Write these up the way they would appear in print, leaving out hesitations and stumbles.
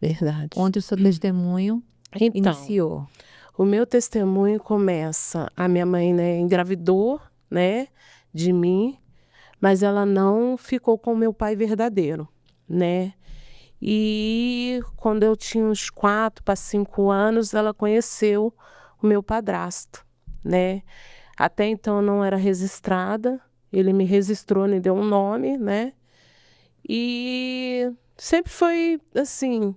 Verdade. onde o seu testemunho Então, iniciou. o meu testemunho começa, a minha mãe, né, engravidou, né, de mim, mas ela não ficou com o meu pai verdadeiro, né. E quando eu tinha uns 4 para 5 anos, ela conheceu o meu padrasto, né. Até então eu não era registrada, ele me registrou, me deu um nome, né, e sempre foi, assim,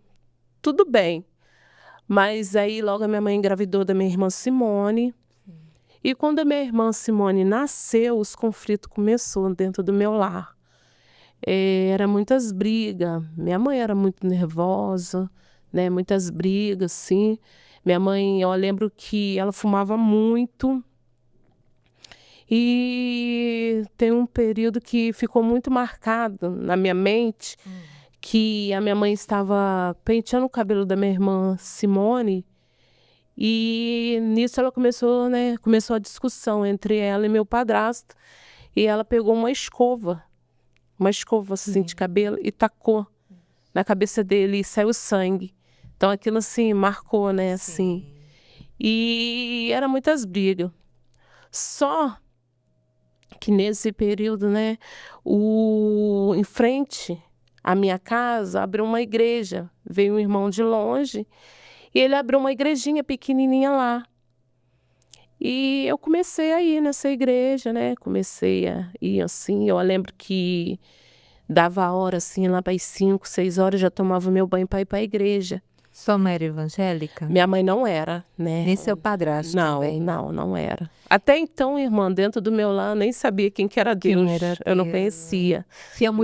tudo bem. Mas aí logo a minha mãe engravidou da minha irmã Simone, e quando a minha irmã Simone nasceu, os conflitos começou dentro do meu lar. Era muitas briga, minha mãe era muito nervosa, né, muitas brigas, assim. Minha mãe, eu lembro que ela fumava muito, e tem um período que ficou muito marcado na minha mente, que a minha mãe estava penteando o cabelo da minha irmã Simone, e nisso ela começou, né, começou a discussão entre ela e meu padrasto, e ela pegou uma escova assim de cabelo e tacou na cabeça dele e saiu sangue. Então aquilo assim marcou, né, assim. E era muitas brigas. Só que nesse período, né, em frente à minha casa abriu uma igreja. Veio um irmão de longe e ele abriu uma igrejinha pequenininha lá. E eu comecei a ir nessa igreja, né, comecei a ir assim, eu lembro que dava a hora, assim, lá para as 5, 6 horas, já tomava meu banho para ir para a igreja. Sua mãe era evangélica? Minha mãe não era, né. Nem seu padrasto também? Não era. Até então, irmã, dentro do meu lar, eu nem sabia quem que era Deus, eu não conhecia, Tinha né.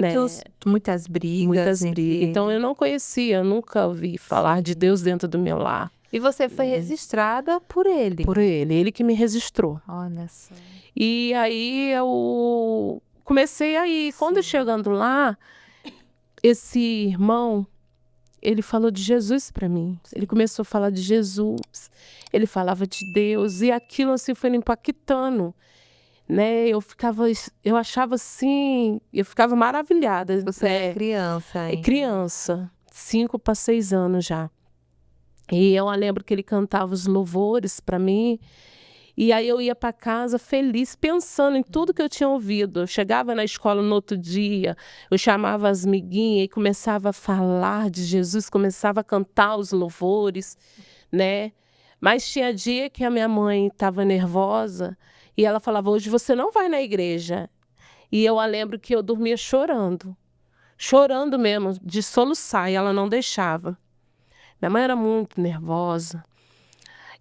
muitas brigas Muitas entre brigas, então eu eles. não conhecia, nunca ouvi falar de Deus dentro do meu lar. E você foi registrada por ele? Por ele que me registrou. Olha só. E aí eu comecei a ir. Quando chegando lá, esse irmão, ele falou de Jesus para mim. Ele começou a falar de Jesus, ele falava de Deus, e aquilo assim foi me impactando, né. Eu achava assim, eu ficava maravilhada. Você era criança ainda. Criança, 5 para 6 anos já. E eu lembro que ele cantava os louvores para mim, e aí eu ia para casa feliz, pensando em tudo que eu tinha ouvido. Eu chegava na escola no outro dia, eu chamava as amiguinhas e começava a falar de Jesus, começava a cantar os louvores, né. Mas tinha dia que a minha mãe estava nervosa, e ela falava: "Hoje você não vai na igreja". E eu lembro que eu dormia chorando, chorando mesmo, de soluçar, e ela não deixava. Minha mãe era muito nervosa.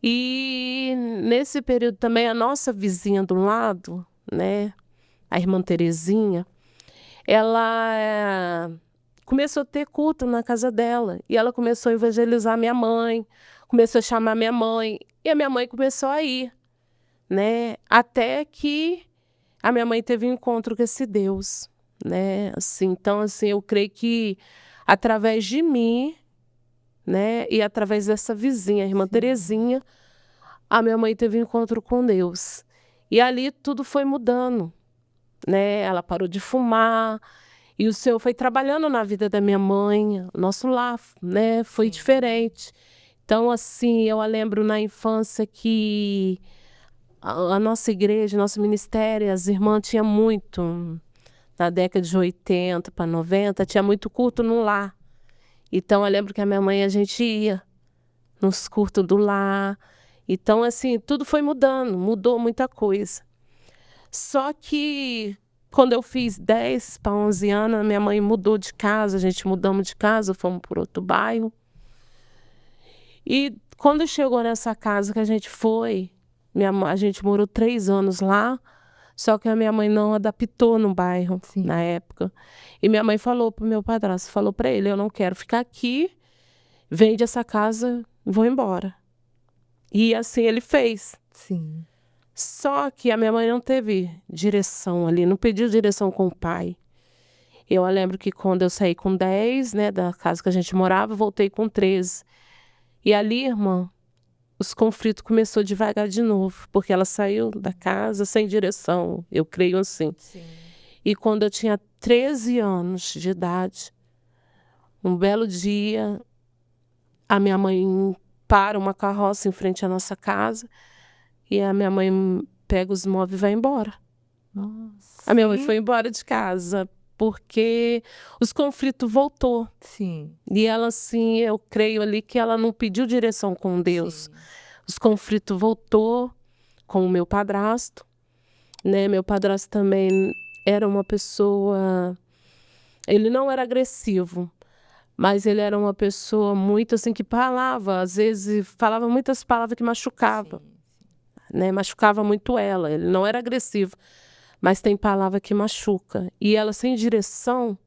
E nesse período também a nossa vizinha do lado, né, a irmã Terezinha, ela começou a ter culto na casa dela, e ela começou a evangelizar minha mãe, começou a chamar minha mãe, e a minha mãe começou a ir, né, até que a minha mãe teve um encontro com esse Deus, né, assim. Então, assim, eu creio que através de mim, né, e através dessa vizinha, a irmã Terezinha, a minha mãe teve um encontro com Deus. E ali tudo foi mudando, né, ela parou de fumar, e o Senhor foi trabalhando na vida da minha mãe, o nosso lar, né, foi diferente. Então, assim, eu a lembro na infância que a nossa igreja, nosso ministério, as irmãs tinha muito, na década de 80 para 90, tinha muito culto no lar. Então eu lembro que a minha mãe, a gente ia nos cultos do lar. Então, assim, tudo foi mudando, mudou muita coisa. Só que quando eu fiz 10 para 11 anos, a minha mãe mudou de casa, a gente mudamos de casa, fomos para outro bairro. E quando chegou nessa casa que a gente foi, a gente morou 3 anos lá, só que a minha mãe não adaptou no bairro, na época. E minha mãe falou para o meu padrasto, falou para ele: "Eu não quero ficar aqui, vende essa casa, vou embora". E assim ele fez. Sim. Só que a minha mãe não teve direção ali, não pediu direção com o pai. Eu lembro que quando eu saí com 10, né, da casa que a gente morava, voltei com 13. E ali, irmã, os conflitos começou devagar de novo, porque ela saiu da casa sem direção, eu creio assim. E quando eu tinha 13 anos de idade, um belo dia, a minha mãe para uma carroça em frente à nossa casa e a minha mãe pega os móveis e vai embora. Nossa. A minha mãe foi embora de casa porque os conflitos voltou. Sim. E ela, assim, eu creio ali que ela não pediu direção com Deus. Sim. Os conflitos voltou com o meu padrasto, né? Meu padrasto também era uma pessoa... Ele não era agressivo, mas ele era uma pessoa muito, assim, que falava, às vezes, falava muitas palavras que machucavam, né? Machucava muito ela. Ele não era agressivo, mas tem palavra que machuca. E ela, sem direção,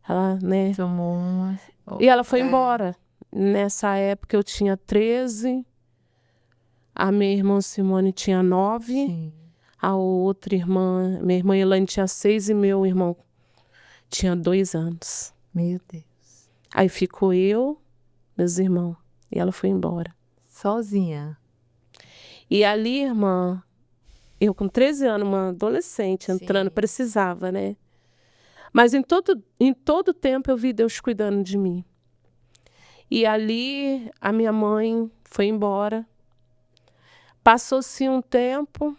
ela, né? Tomou uma... E ela foi embora. Nessa época eu tinha 13, a minha irmã Simone tinha 9, Sim. a outra irmã, minha irmã Elaine tinha 6 e meu irmão tinha 2 anos. Meu Deus. Aí ficou eu, meus irmãos, e ela foi embora. Sozinha. E ali, irmã, eu com 13 anos, uma adolescente entrando, Sim. precisava, né? Mas em todo tempo eu vi Deus cuidando de mim. E ali a minha mãe foi embora. Passou-se um tempo,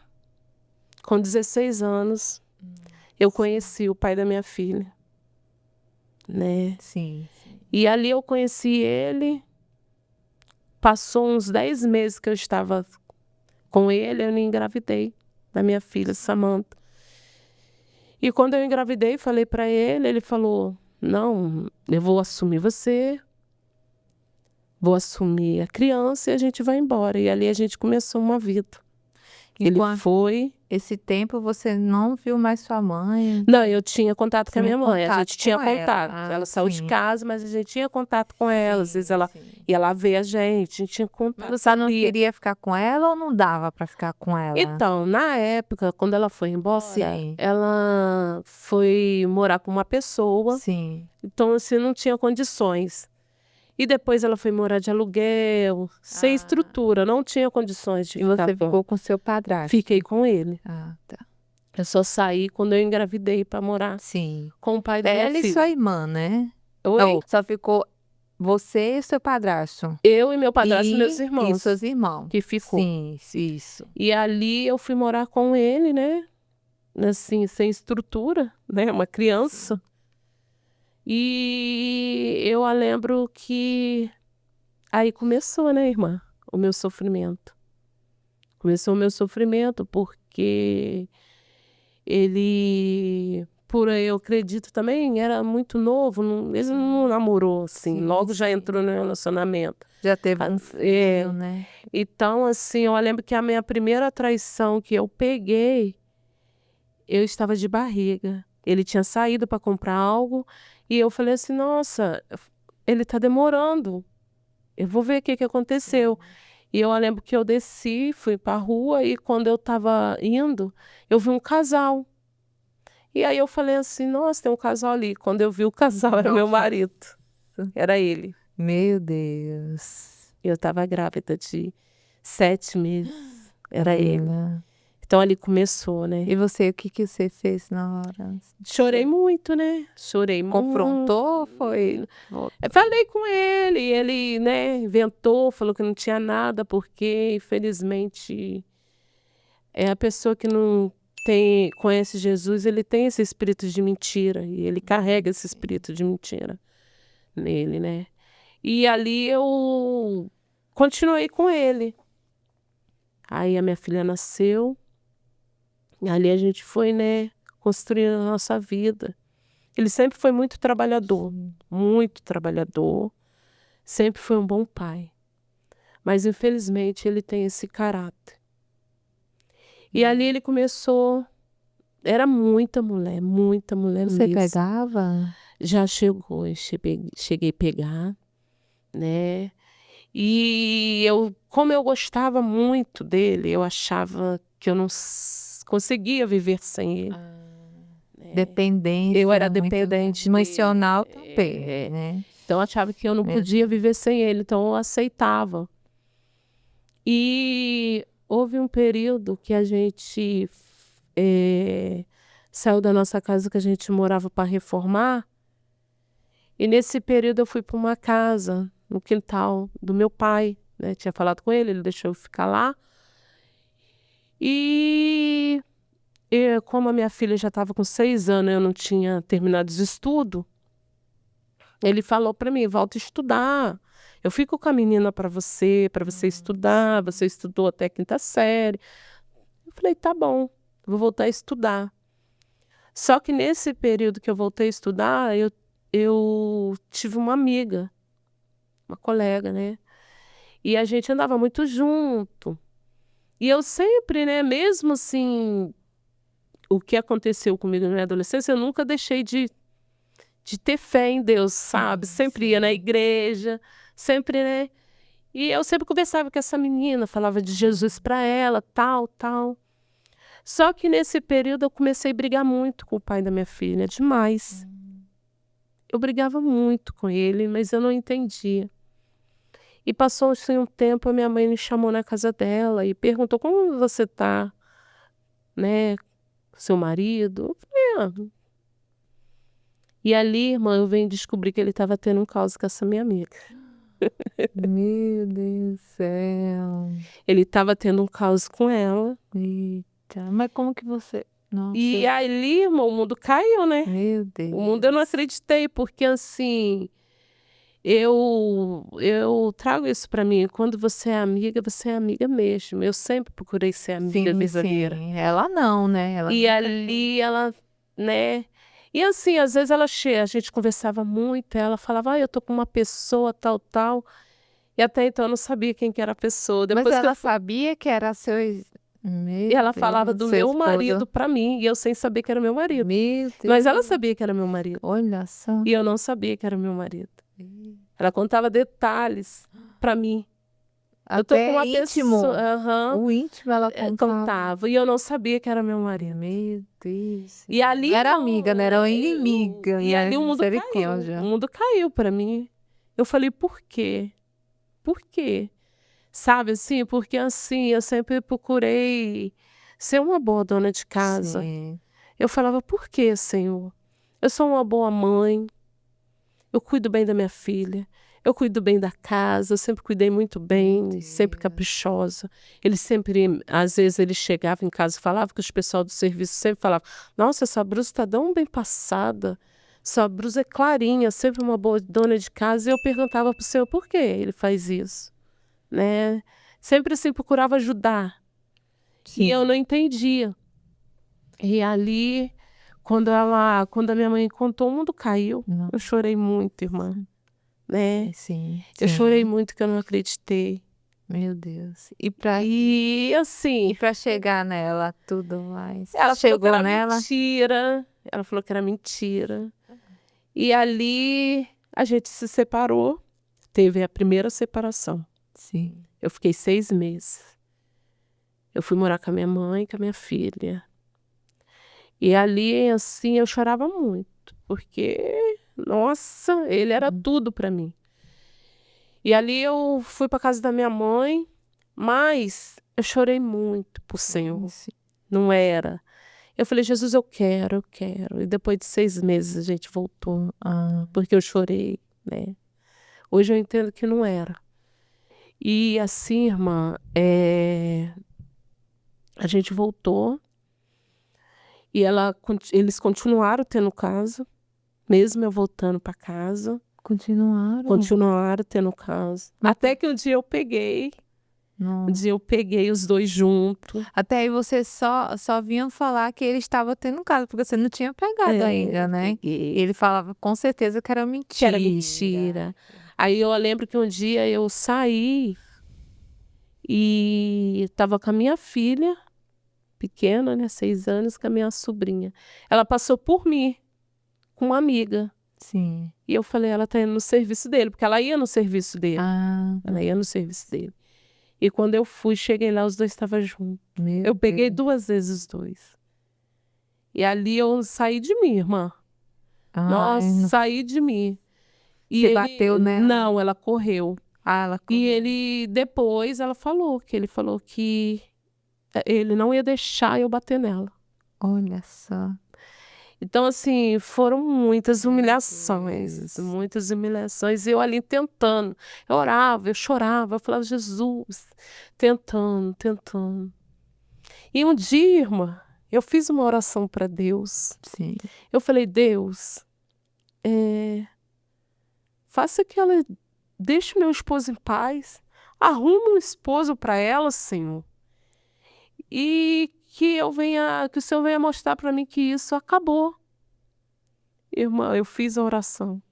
com 16 anos, eu conheci o pai da minha filha, né? Sim. E ali eu conheci ele, passou uns 10 meses que eu estava com ele, eu engravidei da minha filha, Samantha. E quando eu engravidei, falei para ele, ele falou, não, eu vou assumir você, vou assumir a criança e a gente vai embora. E ali a gente começou uma vida. Ele foi... Esse tempo você não viu mais sua mãe? Não, eu tinha contato com a minha mãe. A contato gente tinha com ela. contato. Ah, Ela saiu de sim. casa, mas a gente tinha contato com ela. Às vezes ela Sim. ia lá ver a gente tinha contato. Mas você não queria ficar com ela ou não dava para ficar com ela? Então, na época, quando ela foi embora, Sim. ela foi morar com uma pessoa. Sim. Então, assim, não tinha condições. E depois ela foi morar de aluguel, sem estrutura, não tinha condições de E ficar você ficou com seu padrasto? Fiquei com ele. Ah, tá. Eu só saí quando eu engravidei para morar Sim. com o pai da minha Ela e filha. sua irmã, né? Oi? Não, só ficou você e seu padrasto? Eu e meu padrasto e meus irmãos. E seus irmãos. Que ficou. Sim, isso. E ali eu fui morar com ele, né? Assim, sem estrutura, né? Uma criança. E eu lembro que aí começou, né, irmã? O meu sofrimento. Começou o meu sofrimento porque ele, por aí eu acredito também, era muito novo, ele não namorou, assim, Sim, logo já sim. entrou no relacionamento. Já teve um filho, né? Então, assim, eu lembro que a minha primeira traição que eu peguei, eu estava de barriga. Ele tinha saído para comprar algo e eu falei assim, nossa, ele está demorando. Eu vou ver o que aconteceu. E eu lembro que eu desci, fui para a rua e quando eu estava indo, eu vi um casal. E aí eu falei assim, nossa, tem um casal ali. Quando eu vi o casal, era meu marido. Era ele. Meu Deus. Eu estava grávida de 7 meses. Era ele. Ela. Então ali começou, né? E você, o que que você fez na hora? Chorei muito, né? Chorei muito. Confrontou ou foi? Eu falei com ele, ele, né, inventou, falou que não tinha nada, porque, infelizmente, é a pessoa que não conhece Jesus, ele tem esse espírito de mentira, e ele carrega esse espírito de mentira nele, né? E ali eu continuei com ele. Aí a minha filha nasceu, e ali a gente foi, né, construindo a nossa vida. Ele sempre foi muito trabalhador, sempre foi um bom pai. Mas, infelizmente, ele tem esse caráter. E ali ele começou, era muita mulher Você mesmo. pegava? Já chegou, eu cheguei a pegar, né? E como eu gostava muito dele, eu achava que eu não conseguia viver sem ele. Dependência. Eu era muito dependente emocional dele. também, né? Então eu achava que eu não podia viver sem ele, então eu aceitava. E houve um período que a gente saiu da nossa casa que a gente morava para reformar. E nesse período eu fui para uma casa no quintal do meu pai, né? Tinha falado com ele, ele deixou eu ficar lá. E como a minha filha já estava com 6 anos, eu não tinha terminado os estudos, ele falou para mim, volta a estudar. Eu fico com a menina para você estudar. Você estudou até a 5ª série. Eu falei, tá bom, vou voltar a estudar. Só que nesse período que eu voltei a estudar, eu tive uma amiga, uma colega, né? E a gente andava muito junto. E eu sempre, né, mesmo assim, o que aconteceu comigo na minha adolescência, eu nunca deixei de ter fé em Deus, sabe? Sempre ia na igreja, sempre, né? E eu sempre conversava com essa menina, falava de Jesus para ela, tal, tal. Só que nesse período eu comecei a brigar muito com o pai da minha filha, demais. Eu brigava muito com ele, mas eu não entendia. E passou assim um tempo, a minha mãe me chamou na casa dela e perguntou como você tá, né, com seu marido. Eu falei, ah. E ali, irmã, eu venho descobrir que ele estava tendo um caso com essa minha amiga. Meu Deus do céu. Ele estava tendo um caso com ela. Eita, mas como que você... Nossa, E ali, irmão, o mundo caiu, né? meu O Deus. mundo eu não acreditei, porque assim, eu trago isso para mim. Quando você é amiga mesmo. Eu sempre procurei ser amiga verdadeira. Sim. Ela não, né? Ela E ali ela, né? E assim, às vezes a gente conversava muito, ela falava, eu tô com uma pessoa, tal, tal. E até então eu não sabia quem que era a pessoa. Mas Depois que ela sabia que era seu... E ela falava do meu marido para mim, e eu sem saber que era meu marido. Meu Deus. Mas ela sabia que era meu marido. Olha só. E eu não sabia que era meu marido. Ela contava detalhes para mim. Eu tô Até com uma íntimo. pessoa, aham, O íntimo ela contava. E eu não sabia que era meu marido. Meu Deus. E ali Não era não, amiga, né? Era inimiga. E ali o mundo caiu. Misericórdia. O mundo caiu para mim. Eu falei, por quê? Por quê? Sabe assim? Porque assim, eu sempre procurei ser uma boa dona de casa. Sim. Eu falava, por quê, Senhor? Eu sou uma boa mãe. Eu cuido bem da minha filha. Eu cuido bem da casa. Eu sempre cuidei muito bem, sempre caprichosa. Ele sempre, às vezes, ele chegava em casa e falava que os pessoal do serviço sempre falavam, nossa, essa blusa está tão bem passada. Sua blusa é clarinha, sempre uma boa dona de casa. E eu perguntava para o Senhor, por que ele faz isso? Né? Sempre assim, procurava ajudar. Sim. E eu não entendia. E ali, quando a minha mãe contou, o mundo caiu. Não. Eu chorei muito, irmã. Né? Sim. Eu chorei muito que eu não acreditei. Meu Deus. E assim, pra chegar nela, tudo mais. ela falou que Chegou era nela. mentira. Ela falou que era mentira. E ali a gente se separou. Teve a primeira separação. Sim. Eu fiquei 6 meses. Eu fui morar com a minha mãe e com a minha filha. E ali, assim, eu chorava muito, porque, nossa, ele era tudo para mim. E ali eu fui para casa da minha mãe, mas eu chorei muito por Senhor. Sim. Não era. Eu falei, Jesus, eu quero, eu quero. E depois de 6 meses a gente voltou, porque eu chorei, né? Hoje eu entendo que não era. E assim, irmã, a gente voltou. E eles continuaram tendo caso, mesmo eu voltando para casa. Continuaram tendo caso. Até que um dia eu peguei. Não. Um dia eu peguei os dois juntos. Até aí você só vinha falar que ele estava tendo caso, porque você não tinha pegado ainda, né? Peguei. Ele falava com certeza que era mentira. Que era mentira. Aí eu lembro que um dia eu saí e estava com a minha filha, pequena, né, 6 anos, com a minha sobrinha. Ela passou por mim, com uma amiga. Sim. E eu falei, ela tá indo no serviço dele, porque ela ia no serviço dele. Ela ia no serviço dele. E quando eu fui, cheguei lá, os dois estavam juntos. Eu peguei 2 vezes os dois. E ali eu saí de mim, irmã. Nossa, saí de mim. E Você bateu nela? Não, ela correu. Ela correu. E ele, depois, ele falou que ele não ia deixar eu bater nela. Olha só. Então, assim, foram muitas humilhações, muitas humilhações. E eu ali tentando. Eu orava, eu chorava, eu falava, Jesus, tentando, tentando. E um dia, irmã, eu fiz uma oração para Deus. Sim. Eu falei, Deus, faça que ela deixe meu esposo em paz. Arruma um esposo para ela, Senhor. E que o Senhor venha mostrar para mim que isso acabou. Irmã, eu fiz a oração.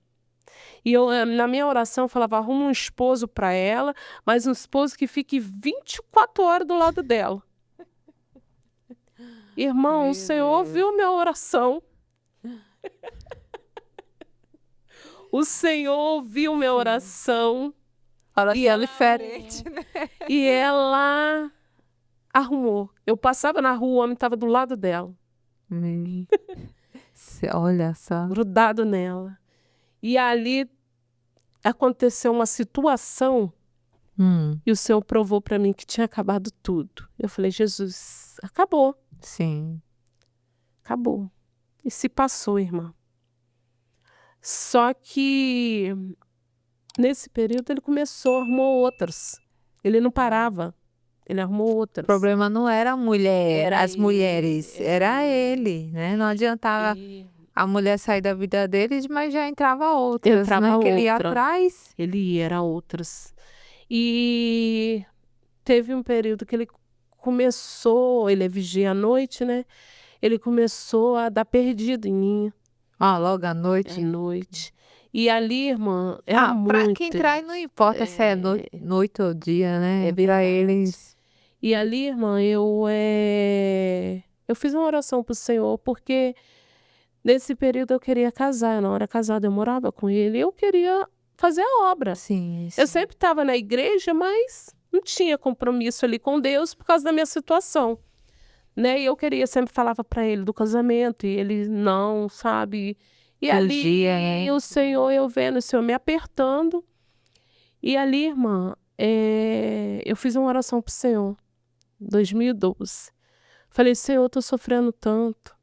E na minha oração, eu falava, arruma um esposo para ela, mas um esposo que fique 24 horas do lado dela. Irmão, Meu o Senhor Deus. ouviu minha oração. O Senhor ouviu minha oração. Oração E ela diferente, né? E ela arrumou. Eu passava na rua, o homem estava do lado dela, Olha só. grudado nela. E ali aconteceu uma situação e o Senhor provou para mim que tinha acabado tudo. Eu falei, Jesus, acabou, Sim. acabou. E se passou, irmã. Só que nesse período ele arrumou outras. Ele não parava. Ele arrumou O outras. problema não era a mulher, Era as mulheres, ele, era ele, né? Não adiantava a mulher sair da vida deles, mas já entrava outras, Entrava né? Que ele ia outra. atrás. Ele era outras. E teve um período que ele começou, ele é vigia à noite, né? Ele começou a dar perdido em mim Logo à à noite. noite. E ali, irmã, era Pra muito. quem trai não importa se é noite ou dia, né? É Pra verdade. eles. E ali, irmã, eu fiz uma oração pro Senhor, porque nesse período eu queria casar. Eu não era casada, eu morava com ele. Eu queria fazer a obra. Sim, Eu sim. sempre estava na igreja, mas não tinha compromisso ali com Deus por causa da minha situação, né? E eu sempre falava para ele do casamento, e ele não, sabe? E ali Fugia, né? o Senhor, eu vendo o Senhor me apertando. E ali, irmã, eu fiz uma oração pro Senhor, em 2012. Falei, Senhor, eu tô sofrendo tanto.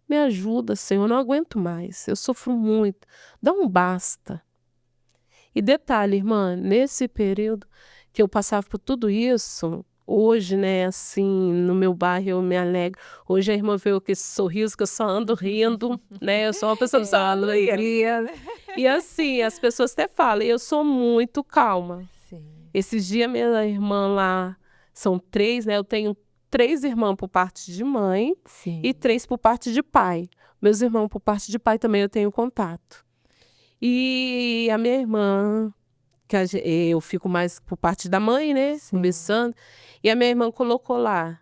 Me ajuda, Senhor, eu não aguento mais. Eu sofro muito. Dá um basta. E detalhe, irmã, nesse período que eu passava por tudo isso, hoje, né, assim, no meu bairro eu me alegro. Hoje a irmã vê com esse sorriso que eu só ando rindo, né? Eu sou uma pessoa que só ando rindo. Alegria, né? E assim, as pessoas até falam, eu sou muito calma. Sim. Esses dias minha irmã lá, são 3, né? Eu tenho 3 irmãs por parte de mãe Sim. e 3 por parte de pai. Meus irmãos por parte de pai também eu tenho contato. E a minha irmã, eu fico mais por parte da mãe, né? Sim. Começando. E a minha irmã colocou lá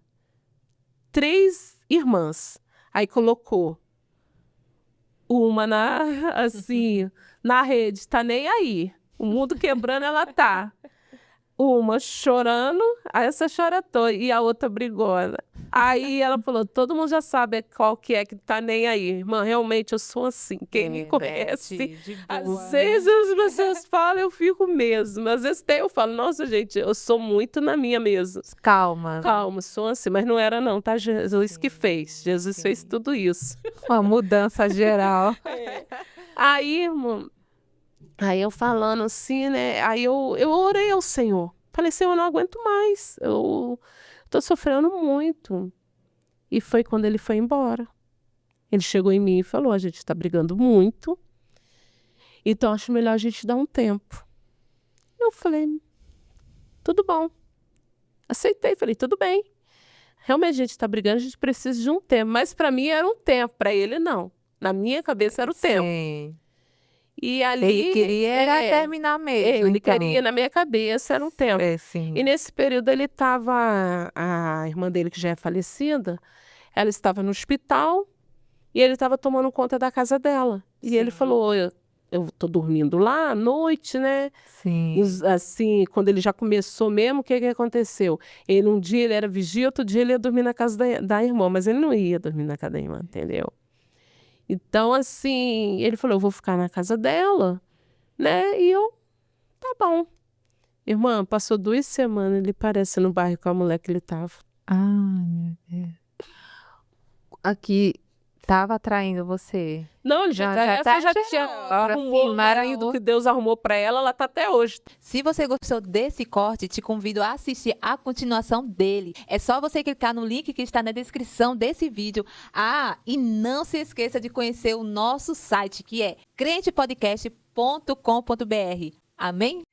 3 irmãs. Aí colocou uma assim, na rede, tá nem aí. O mundo quebrando, ela tá. Uma chorando, aí essa chora toda, e a outra brigona. Aí ela falou, todo mundo já sabe qual que é que tá nem aí. Irmã, realmente eu sou assim, quem me conhece. De Às boa, vezes as pessoas falam, eu fico mesmo. Às vezes até eu falo, nossa, gente, eu sou muito na minha mesmo. Calma. Calma, sou assim, mas não era não, tá? Jesus que fez. Jesus fez tudo isso. Uma mudança geral. Aí, irmão, aí eu falando assim, né? Aí eu orei ao Senhor. Falei, Senhor, eu não aguento mais. Eu tô sofrendo muito. E foi quando ele foi embora. Ele chegou em mim e falou, a gente tá brigando muito. Então acho melhor a gente dar um tempo. Eu falei, tudo bom. Aceitei, falei, tudo bem. Realmente a gente tá brigando, a gente precisa de um tempo. Mas para mim era um tempo, para ele não. Na minha cabeça era o tempo. Sim. E ali Ele queria era terminar mesmo. ele então. queria, na minha cabeça era um tempo. Sim. E nesse período ele estava, a irmã dele que já é falecida, ela estava no hospital e ele estava tomando conta da casa dela. E ele falou, eu tô dormindo lá à noite, né? Sim. Assim, quando ele já começou mesmo, o que aconteceu? Ele um dia ele era vigia, outro dia ele ia dormir na casa da irmã, mas ele não ia dormir na casa da irmã, entendeu? Então, assim, ele falou, eu vou ficar na casa dela, né? E eu, tá bom. Irmã, passou 2 semanas, ele parece no bairro com a mulher que ele tava. Meu Deus. Aqui tava atraindo você. Não, essa já tinha arrumou o marido outra. que Deus arrumou para ela tá até hoje. Se você gostou desse corte, te convido a assistir a continuação dele. É só você clicar no link que está na descrição desse vídeo. Ah, e não se esqueça de conhecer o nosso site, que é crentepodcast.com.br. Amém?